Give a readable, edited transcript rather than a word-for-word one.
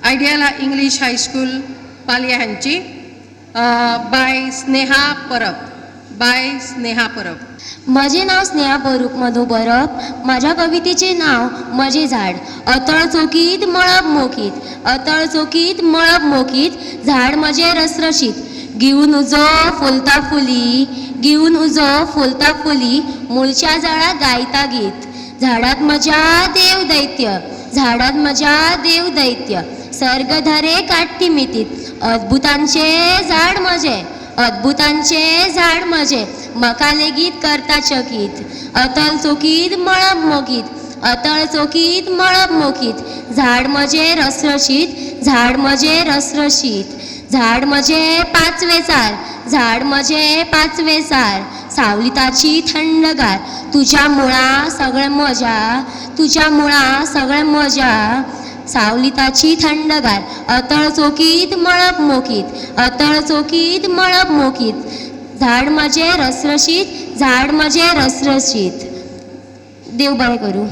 आयडियाला English high school पालया हांची bye Sneha Parab. माझे नाव स्नेहा बरूक मधू बरप. माझ्या कवितेचे नाव म्हजे झाड. अतळ चौकीत मळब मोकीत, अतळ चौकीत मळब मोकीत, झाड म्हजे रसरशीत. घेऊन उजो फुलता फुली, घेऊन उजो फुलता फुली, मुळच्या जळा गायता गीत. झाडात म्हज्या देव दैत्य, झाडात म्हज्या देव दैत्य, सर्गधरे काढती मितीत. अद्भुतांचे झाड म्हजे, अद्भुतांचे झाड म्हजे, मका लेगीत करता चकीत. अतळ चौकीत मळब मोकीत, अतळ चौकीत मळब मोकीत, झाड म्हजे रसरशीत, झाड म्हजे रसरशीत. झाड म्हजे पाचवे सार, झाड म्हजे पाचवे सार, सावली ताची थंडगार. तुझ्या मुळा सगळं मजा, तुझ्या मुळा सगळं मजा, सावली ताची थंडगार. अतळ चौकीत मळब मोकीत, अतळ चौकीत मळब मोकीत, झाड म्हजे रसरशीत, झाड म्हजे रसरशीत. देव बरें करूं.